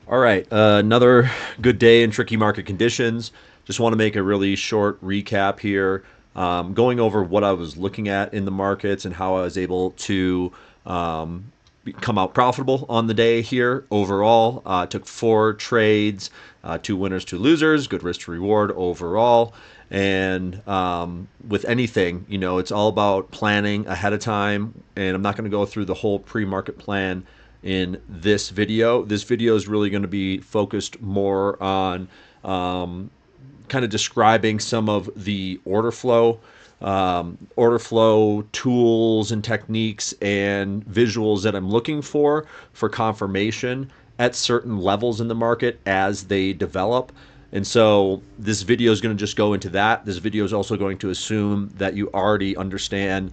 All right, another good day in tricky market conditions. Just want to make a really short recap here, going over what I was looking at in the markets and how I was able to come out profitable on the day here overall. Took four trades, two winners, two losers, good risk to reward overall. And with anything, it's all about planning ahead of time. And I'm not going to go through the whole pre market plan in this video. This video is really going to be focused more on kind of describing some of the order flow tools and techniques and visuals that I'm looking for confirmation at certain levels in the market as they develop. And so this video is going to just go into that. This video is also going to assume that you already understand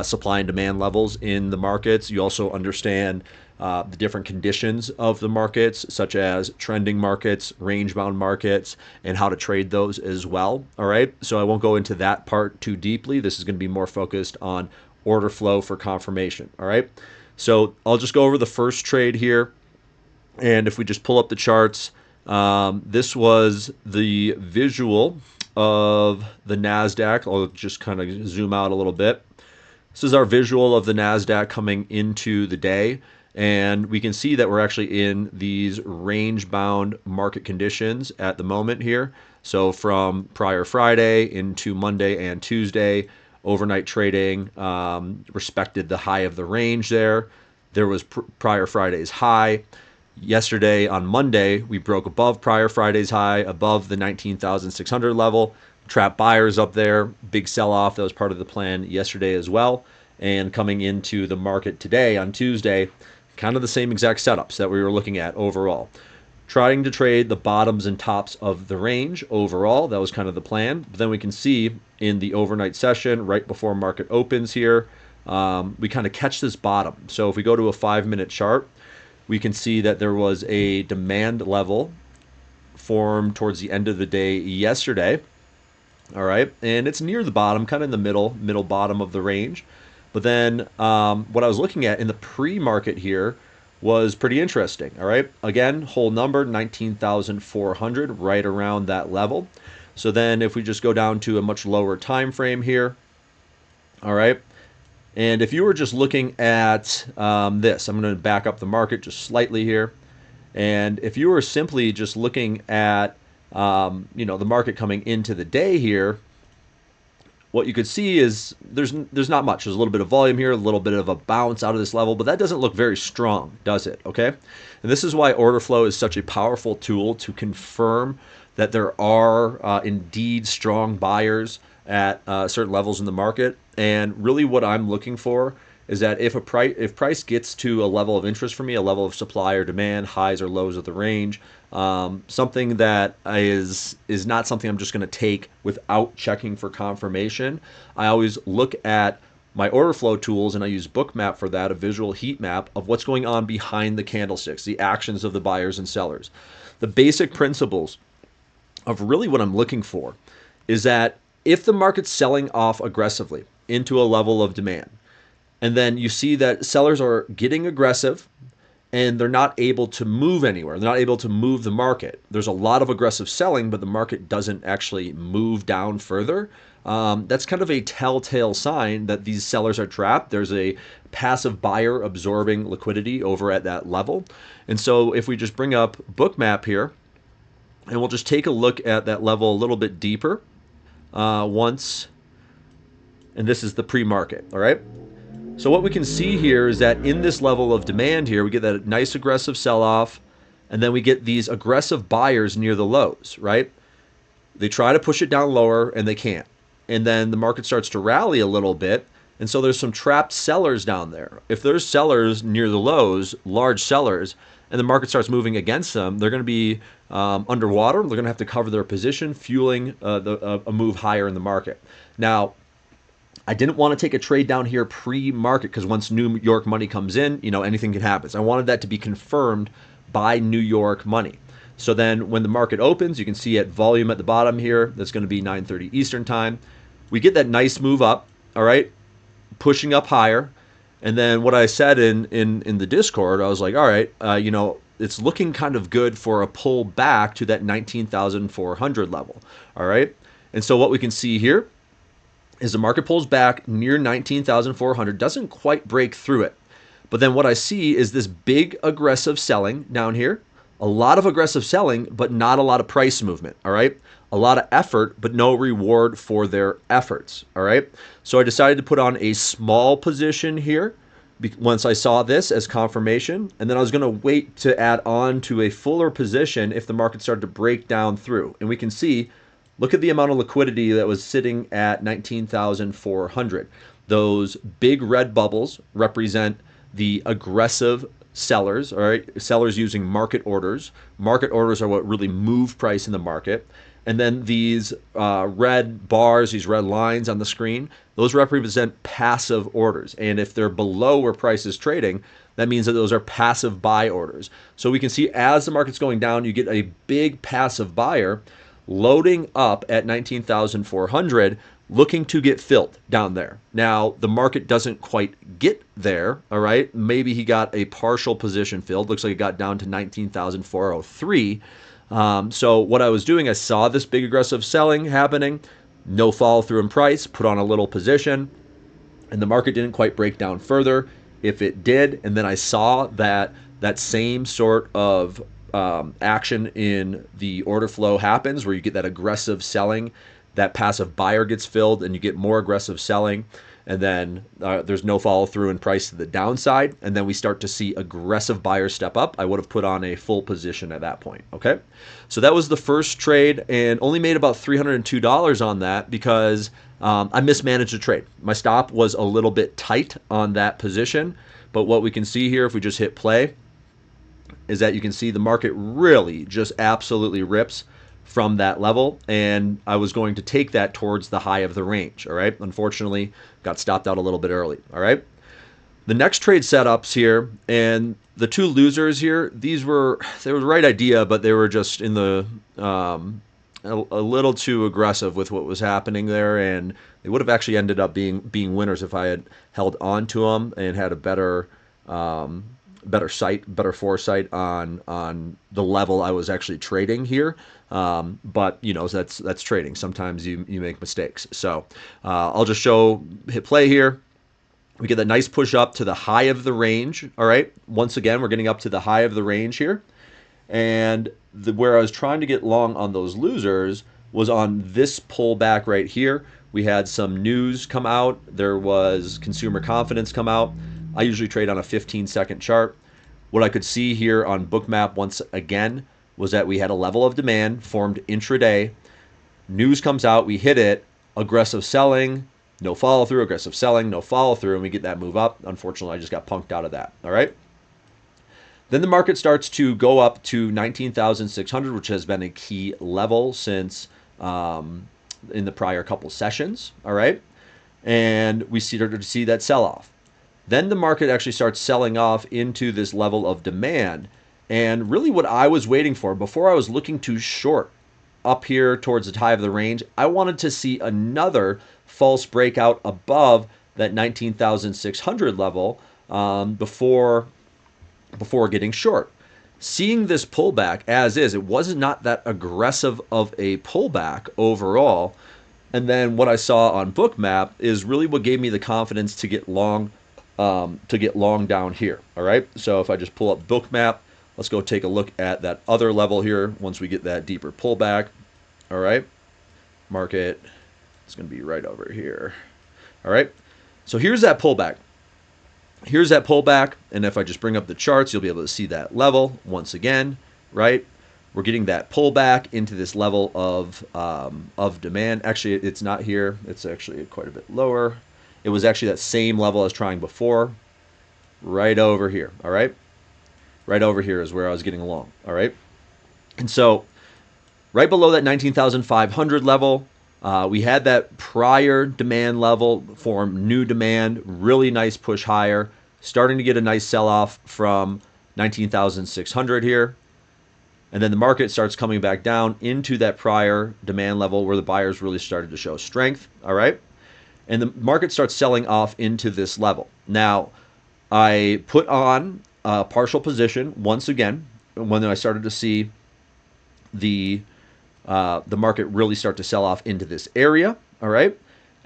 supply and demand levels in the markets. You also understand the different conditions of the markets, such as trending markets, range bound markets, and how to trade those as well. All right. So I won't go into that part too deeply. This is going to be more focused on order flow for confirmation. All right. So I'll just go over the first trade here. And if we just pull up the charts, this was the visual of the NASDAQ. I'll just kind of zoom out a little bit. This is our visual of the NASDAQ coming into the day. And we can see that we're actually in these range-bound market conditions at the moment here. So from prior Friday into Monday and Tuesday, overnight trading respected the high of the range there. There was prior Friday's high. Yesterday on Monday, we broke above prior Friday's high, above the 19,600 level. Trap buyers up there, big sell-off. That was part of the plan yesterday as well. And coming into the market today on Tuesday, kind of the same exact setups that we were looking at overall. Trying to trade the bottoms and tops of the range overall. That was kind of the plan. But then we can see in the overnight session, right before market opens here, we kind of catch this bottom. So if we go to a 5-minute chart, we can see that there was a demand level formed towards the end of the day yesterday. All right. And it's near the bottom, kind of in the middle bottom of the range. But then what I was looking at in the pre-market here was pretty interesting. All right. Again, whole number 19,400, right around that level. So then if we just go down to a much lower time frame here, all right. And if you were just looking at this, I'm going to back up the market just slightly here. And if you were simply just looking at the market coming into the day here, what you could see is there's not much. There's a little bit of volume here, a little bit of a bounce out of this level, but that doesn't look very strong, does it? Okay. And this is why order flow is such a powerful tool to confirm that there are indeed strong buyers at certain levels in the market. And really what I'm looking for is that if price gets to a level of interest for me, a level of supply or demand, highs or lows of the range, something that is not something I'm just going to take without checking for confirmation. I always look at my order flow tools, and I use Bookmap for that, a visual heat map of what's going on behind the candlesticks, the actions of the buyers and sellers. The basic principles of really what I'm looking for is that if the market's selling off aggressively into a level of demand, and then you see that sellers are getting aggressive and they're not able to move anywhere. They're not able to move the market. There's a lot of aggressive selling, but the market doesn't actually move down further. That's kind of a telltale sign that these sellers are trapped. There's a passive buyer absorbing liquidity over at that level. And so if we just bring up Bookmap here, and we'll just take a look at that level a little bit deeper once, and this is the pre-market, all right? So what we can see here is that in this level of demand here, we get that nice aggressive sell-off, and then we get these aggressive buyers near the lows, right? They try to push it down lower, and they can't. And then the market starts to rally a little bit, and so there's some trapped sellers down there. If there's sellers near the lows, large sellers, and the market starts moving against them, they're going to be underwater. They're going to have to cover their position, fueling a move higher in the market. Now, I didn't want to take a trade down here pre-market because once New York money comes in, anything can happen. So I wanted that to be confirmed by New York money. So then when the market opens, you can see at volume at the bottom here, that's going to be 9:30 Eastern time. We get that nice move up, all right, pushing up higher. And then what I said in the Discord, I was like, all right, it's looking kind of good for a pull back to that 19,400 level. All right. And so what we can see here is the market pulls back near 19,400, doesn't quite break through it. But then what I see is this big aggressive selling down here, a lot of aggressive selling, but not a lot of price movement. All right. A lot of effort, but no reward for their efforts. All right. So I decided to put on a small position here once I saw this as confirmation, and then I was going to wait to add on to a fuller position if the market started to break down through. And we can see, look at the amount of liquidity that was sitting at 19,400. Those big red bubbles represent the aggressive sellers, all right? Sellers using market orders. Market orders are what really move price in the market. And then these red bars, these red lines on the screen, those represent passive orders. And if they're below where price is trading, that means that those are passive buy orders. So we can see as the market's going down, you get a big passive buyer loading up at 19,400, looking to get filled down there. Now, the market doesn't quite get there, all right? Maybe he got a partial position filled. Looks like it got down to 19,403. So what I was doing, I saw this big aggressive selling happening, no follow through in price, put on a little position, and the market didn't quite break down further. If it did, and then I saw that same sort of action in the order flow happens, where you get that aggressive selling, that passive buyer gets filled, and you get more aggressive selling, and then there's no follow through in price to the downside, and then we start to see aggressive buyers step up. I would have put on a full position at that point. Okay, so that was the first trade, and only made about $302 on that because I mismanaged the trade. My stop was a little bit tight on that position, but what we can see here, if we just hit play, is that you can see the market really just absolutely rips from that level, and I was going to take that towards the high of the range. All right, unfortunately got stopped out a little bit early. All right, the next trade setups here, and the two losers here, they were the right idea, but they were just in the a little too aggressive with what was happening there, and they would have actually ended up being winners if I had held on to them and had a better foresight on the level I was actually trading here. But you know, that's trading. Sometimes you make mistakes. So I'll just hit play here. We get that nice push up to the high of the range. All right. Once again, we're getting up to the high of the range here. And where I was trying to get long on those losers was on this pullback right here. We had some news come out. There was consumer confidence come out. I usually trade on a 15-second chart. What I could see here on Bookmap once again was that we had a level of demand formed intraday. News comes out, we hit it, aggressive selling, no follow through, aggressive selling, no follow through, and we get that move up. Unfortunately, I just got punked out of that. All right. Then the market starts to go up to 19,600, which has been a key level since in the prior couple sessions. All right. And we started to see that sell off. Then the market actually starts selling off into this level of demand. And really what I was waiting for, before I was looking to short up here towards the high of the range, I wanted to see another false breakout above that 19,600 level before getting short. Seeing this pullback as is, it was not that aggressive of a pullback overall. And then what I saw on Bookmap is really what gave me the confidence to get long down here. All right. So if I just pull up Bookmap, let's go take a look at that other level here once we get that deeper pullback. All right. Market, it's going to be right over here. All right. So here's that pullback. Here's that pullback. And if I just bring up the charts, you'll be able to see that level once again, right? We're getting that pullback into this level of demand. Actually, it's not here. It's actually quite a bit lower. It was actually that same level I was trying before, right over here. All right. Right over here is where I was getting along. All right. And so right below that 19,500 level, we had that prior demand level form new demand, really nice push higher, starting to get a nice sell-off from 19,600 here. And then the market starts coming back down into that prior demand level where the buyers really started to show strength. All right. And the market starts selling off into this level. Now, I put on a partial position once again when I started to see the the market really start to sell off into this area. All right.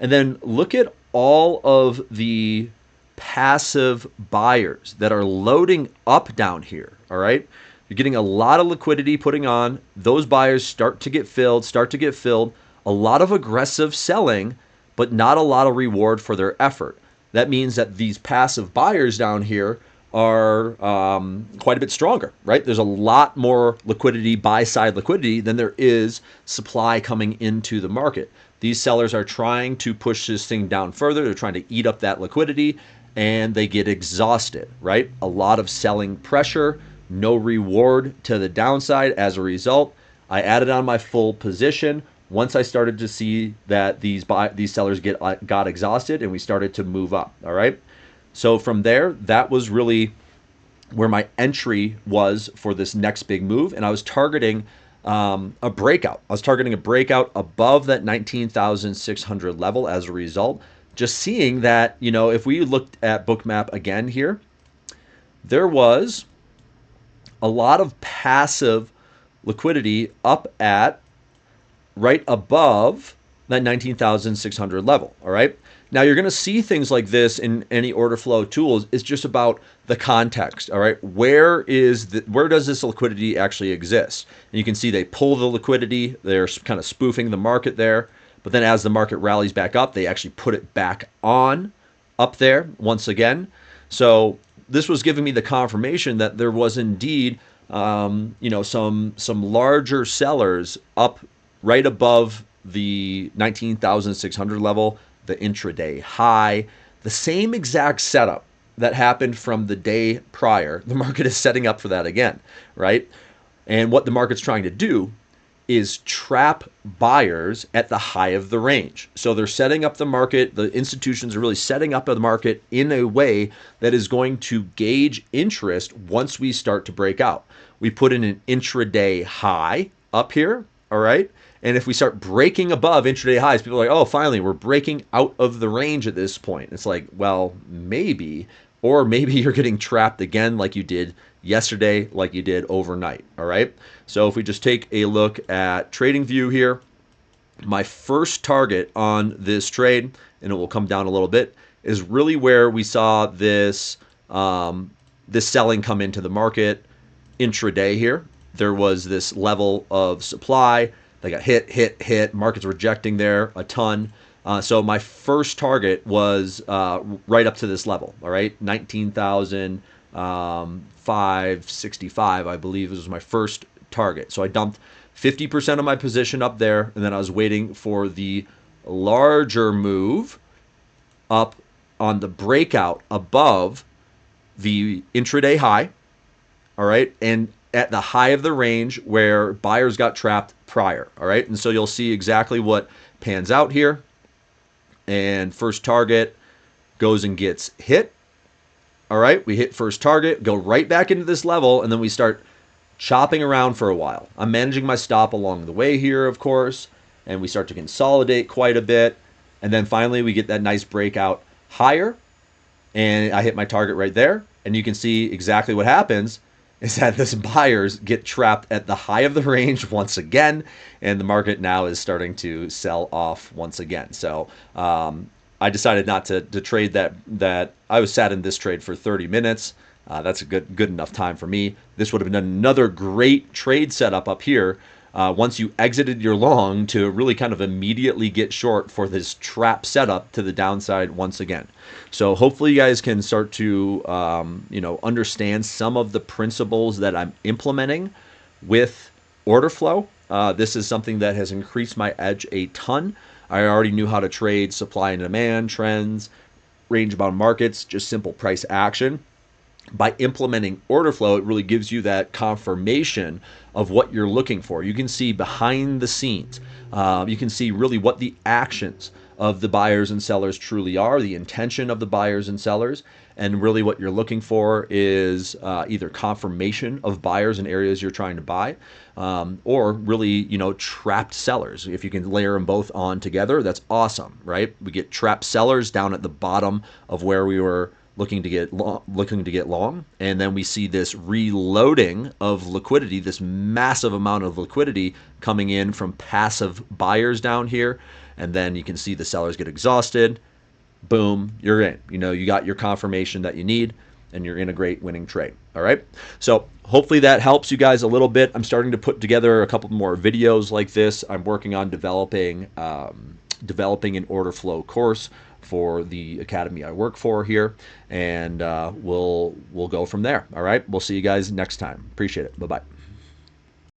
And then look at all of the passive buyers that are loading up down here. All right. You're getting a lot of liquidity putting on. Those buyers start to get filled, A lot of aggressive selling, but not a lot of reward for their effort. That means that these passive buyers down here are quite a bit stronger, right? There's a lot more liquidity, buy-side liquidity, than there is supply coming into the market. These sellers are trying to push this thing down further. They're trying to eat up that liquidity, and they get exhausted, right? A lot of selling pressure, no reward to the downside as a result. I added on my full position once I started to see that these sellers got exhausted, and we started to move up, all right? So from there, that was really where my entry was for this next big move. And I was targeting a breakout. I was targeting a breakout above that 19,600 level as a result. Just seeing that, if we looked at Bookmap again here, there was a lot of passive liquidity up at right above that 19,600 level. All right. Now you're going to see things like this in any order flow tools. It's just about the context. All right. Where does this liquidity actually exist? And you can see they pull the liquidity. They're kind of spoofing the market there. But then as the market rallies back up, they actually put it back on up there once again. So this was giving me the confirmation that there was indeed, some larger sellers up right above the 19,600 level, the intraday high, the same exact setup that happened from the day prior. The market is setting up for that again, right? And what the market's trying to do is trap buyers at the high of the range. So they're setting up the market. The institutions are really setting up the market in a way that is going to gauge interest once we start to break out. We put in an intraday high up here, all right? And if we start breaking above intraday highs, people are like, oh, finally, we're breaking out of the range at this point. It's like, well, maybe, or maybe you're getting trapped again like you did yesterday, like you did overnight, all right? So if we just take a look at TradingView here, my first target on this trade, and it will come down a little bit, is really where we saw this, this selling come into the market intraday here. There was this level of supply. They got hit, market's rejecting there a ton. So my first target was right up to this level, all right? 19,565, I believe, was my first target. So I dumped 50% of my position up there, and then I was waiting for the larger move up on the breakout above the intraday high, all right? And at the high of the range where buyers got trapped prior, all right? And so you'll see exactly what pans out here. And first target goes and gets hit. All right, we hit first target, go right back into this level, and then we start chopping around for a while. I'm managing my stop along the way here, of course, and we start to consolidate quite a bit. And then finally we get that nice breakout higher, and I hit my target right there. And you can see exactly what happens is that this buyers get trapped at the high of the range once again, and the market now is starting to sell off once again. So I decided not to trade that. I was sat in this trade for 30 minutes. That's a good enough time for me. This would have been another great trade setup up here once you exited your long to really kind of immediately get short for this trap setup to the downside once again. So hopefully you guys can start to understand some of the principles that I'm implementing with order flow. This is something that has increased my edge a ton. I already knew how to trade supply and demand, trends, range-bound markets, just simple price action. By implementing order flow, it really gives you that confirmation of what you're looking for. You can see behind the scenes. You can see really what the actions of the buyers and sellers truly are, the intention of the buyers and sellers, and really what you're looking for is either confirmation of buyers in areas you're trying to buy, or really, trapped sellers. If you can layer them both on together, that's awesome, right? We get trapped sellers down at the bottom of where we were looking to get long, and then we see this reloading of liquidity, this massive amount of liquidity coming in from passive buyers down here, and then you can see the sellers get exhausted. Boom, you're in. You got your confirmation that you need, and you're in a great winning trade. All right. So hopefully that helps you guys a little bit. I'm starting to put together a couple more videos like this. I'm working on developing an order flow course for the academy I work for here, and we'll go from there. All right. We'll see you guys next time. Appreciate it. Bye bye.